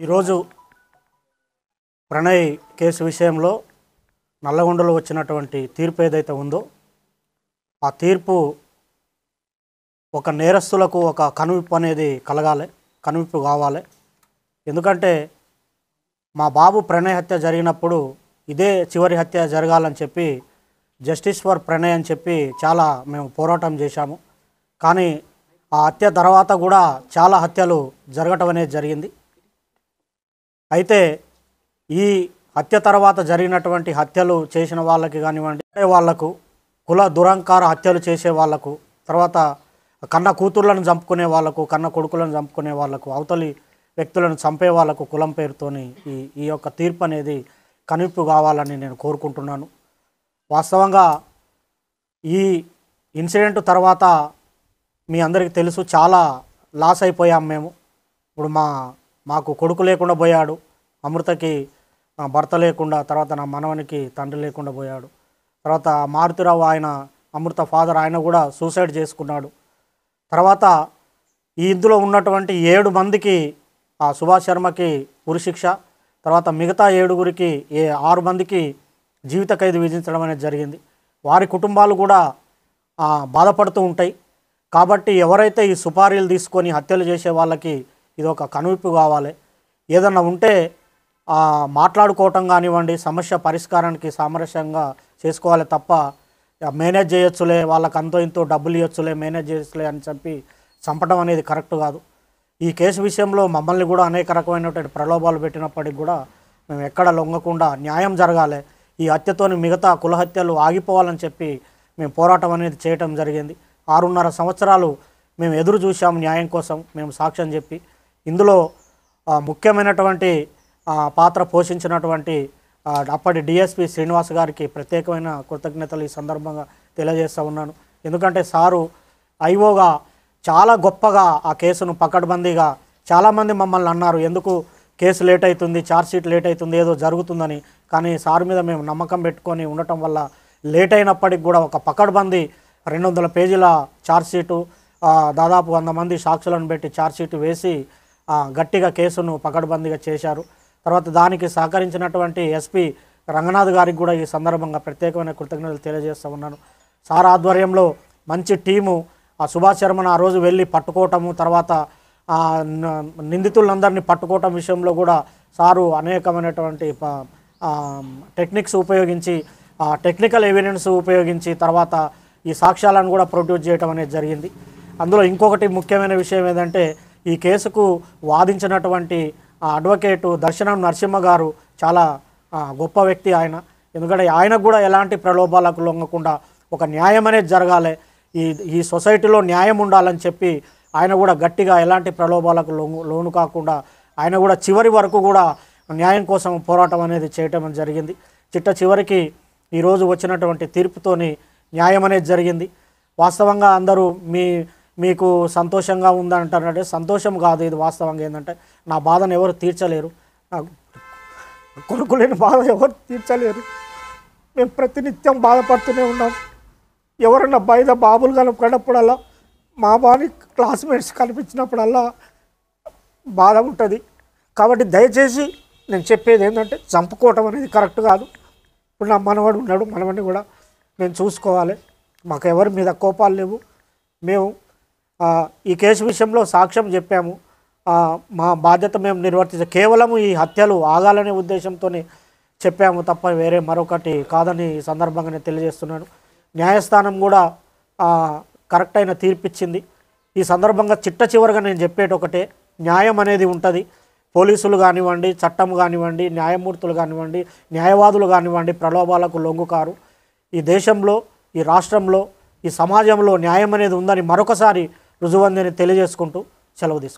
ఈరోజు ప్రణయ్ కేసు విషయంలో నల్లగొండలో వచ్చినటువంటి తీర్పు ఏదైతే ఉందో ఆ తీర్పు ఒక నేరస్తులకు ఒక కనువిప్పు అనేది కలగాలి, కనువిప్పు కావాలి. ఎందుకంటే మా బాబు ప్రణయ్ హత్య జరిగినప్పుడు ఇదే చివరి హత్య జరగాలని చెప్పి జస్టిస్ ఫర్ ప్రణయ్ అని చెప్పి చాలా మేము పోరాటం చేశాము. కానీ ఆ హత్య తర్వాత కూడా చాలా హత్యలు జరగటం అనేది జరిగింది. అయితే ఈ హత్య తర్వాత జరిగినటువంటి హత్యలు చేసిన వాళ్ళకి కానివ్వండి, వాళ్లకు కుల దురంకార హత్యలు చేసే వాళ్లకు, తర్వాత కన్న కూతుర్లను చంపుకునే వాళ్లకు, కన్న కొడుకులను చంపుకునే వాళ్లకు, అవతలి వ్యక్తులను చంపే వాళ్లకు కులం పేరుతోని ఈ యొక్క తీర్పు అనేది కనువిప్పు కావాలని నేను కోరుకుంటున్నాను. వాస్తవంగా ఈ ఇన్సిడెంట్ తర్వాత మీ అందరికీ తెలుసు, చాలా లాస్ అయిపోయాం మేము. ఇప్పుడు మాకు కొడుకు లేకుండా పోయాడు, అమృతకి భర్త లేకుండా, తర్వాత నా మనవనికి తండ్రి లేకుండా పోయాడు. తర్వాత మారుతిరావు ఆయన అమృత ఫాదర్ ఆయన కూడా సూసైడ్ చేసుకున్నాడు. తర్వాత ఈ ఇందులో ఉన్నటువంటి 7 మందికి సుభాష్ శర్మకి ఉరిశిక్ష, తర్వాత మిగతా 7గురికి 6 మందికి జీవిత ఖైదు విధించడం అనేది జరిగింది. వారి కుటుంబాలు కూడా బాధపడుతూ ఉంటాయి. కాబట్టి ఎవరైతే ఈ సుపారీలు తీసుకొని హత్యలు చేసే వాళ్ళకి ఇది ఒక కనువిప్పు కావాలి. ఏదన్నా ఉంటే మాట్లాడుకోవటం కానివ్వండి, సమస్య పరిష్కారానికి సామరస్యంగా చేసుకోవాలి తప్ప మేనేజ్ చేయొచ్చులే, వాళ్ళకి అంతో ఇంతో డబ్బులు ఇవ్వచ్చులే, మేనేజ్ చేయొచ్చులే అని చెప్పి చంపడం అనేది కరెక్ట్ కాదు. ఈ కేసు విషయంలో మమ్మల్ని కూడా అనేక రకమైనటువంటి ప్రలోభాలు పెట్టినప్పటికి కూడా మేము ఎక్కడ లొంగకుండా న్యాయం జరగాలి, ఈ హత్యతోని మిగతా కుల హత్యలు ఆగిపోవాలని చెప్పి మేము పోరాటం అనేది చేయటం జరిగింది. 6.5 సంవత్సరాలు మేము ఎదురు చూసాము న్యాయం కోసం, మేము సాక్ష్యం చెప్పి. ఇందులో ముఖ్యమైనటువంటి పాత్ర పోషించినటువంటి అప్పటి డిఎస్పి శ్రీనివాస్ గారికి ప్రత్యేకమైన కృతజ్ఞతలు ఈ సందర్భంగా తెలియజేస్తూ ఉన్నాను. ఎందుకంటే సారు ఐఓగా చాలా గొప్పగా ఆ కేసును పకడ్బందీగా, చాలామంది మమ్మల్ని అన్నారు ఎందుకు కేసు లేట్ అవుతుంది, ఛార్జ్షీట్ లేట్ అవుతుంది, ఏదో జరుగుతుందని. కానీ సార్ మీద మేము నమ్మకం పెట్టుకొని ఉండటం వల్ల లేట్ అయినప్పటికి కూడా ఒక పకడ్బందీ 200 పేజీల ఛార్జ్షీటు, దాదాపు 100 మంది సాక్షులను పెట్టి ఛార్జ్షీట్ వేసి గట్టిగా కేసును పకడ్బందీగా చేశారు. తర్వాత దానికి సహకరించినటువంటి ఎస్పీ రంగనాథ్ గారికి కూడా ఈ సందర్భంగా ప్రత్యేకమైన కృతజ్ఞతలు తెలియజేస్తూ ఉన్నాను. సార్ ఆధ్వర్యంలో మంచి టీము సుభాష్ శర్మను ఆ రోజు వెళ్ళి పట్టుకోవటము, తర్వాత నిందితులందరినీ పట్టుకోవటం విషయంలో కూడా సారు అనేకమైనటువంటి టెక్నిక్స్ ఉపయోగించి, టెక్నికల్ ఎవిడెన్స్ ఉపయోగించి తర్వాత ఈ సాక్ష్యాలను కూడా ప్రొడ్యూస్ చేయడం అనేది జరిగింది. అందులో ఇంకొకటి ముఖ్యమైన విషయం ఏంటంటే ఈ కేసుకు వాదించినటువంటి అడ్వకేటు దర్శనం నరసింహ గారు చాలా గొప్ప వ్యక్తి ఆయన. ఎందుకంటే ఆయనకు కూడా ఎలాంటి ప్రలోభాలకు లొంగకుండా ఒక న్యాయం అనేది జరగాలి, ఈ సొసైటీలో న్యాయం ఉండాలని చెప్పి ఆయన కూడా గట్టిగా ఎలాంటి ప్రలోభాలకు లోను కాకుండా ఆయన కూడా చివరి వరకు కూడా న్యాయం కోసం పోరాటం అనేది చేయటం జరిగింది. చివరికి ఈరోజు వచ్చినటువంటి తీర్పుతోని న్యాయం అనేది జరిగింది. వాస్తవంగా అందరూ మీకు సంతోషంగా ఉందంటారంటే సంతోషం కాదు, ఇది వాస్తవంగా ఏంటంటే నా బాధను ఎవరు తీర్చలేరు, నాకు కొడుకు లేని బాధ ఎవరు తీర్చలేరు. మేము ప్రతినిత్యం బాధపడుతూనే ఉన్నాం. ఎవరన్నా బయట బాబులు కనపడినప్పుడల్లా, మా బాని క్లాస్మేట్స్ కనిపించినప్పుడల్లా బాధ ఉంటుంది. కాబట్టి దయచేసి నేను చెప్పేది ఏంటంటే చంపుకోవటం అనేది కరెక్ట్ కాదు. ఇప్పుడు నా మనవాడు ఉన్నాడు, మనవాడిని కూడా మేము చూసుకోవాలి. మాకు ఎవరి మీద కోపాలు లేవు. మేము ఈ కేసు విషయంలో సాక్ష్యం చెప్పాము, మా బాధ్యత మేము నిర్వర్తించాం. కేవలం ఈ హత్యలు ఆగాలనే ఉద్దేశంతోనే చెప్పాము తప్ప వేరే మరొకటి కాదని ఈ సందర్భంగా నేను తెలియజేస్తున్నాను. న్యాయస్థానం కూడా కరెక్ట్ అయిన తీర్పిచ్చింది. ఈ సందర్భంగా చిట్ట చివరిగా నేను చెప్పేటి ఒకటే, న్యాయం అనేది ఉంటుంది. పోలీసులు కానివ్వండి, చట్టం కానివ్వండి, న్యాయమూర్తులు కానివ్వండి, న్యాయవాదులు కానివ్వండి ప్రలోభాలకు లొంగుకారు. ఈ దేశంలో, ఈ రాష్ట్రంలో, ఈ సమాజంలో న్యాయం అనేది ఉందని మరొకసారి రుజువందని తెలియజేసుకుంటూ సెలవు తీసుకుంటాను.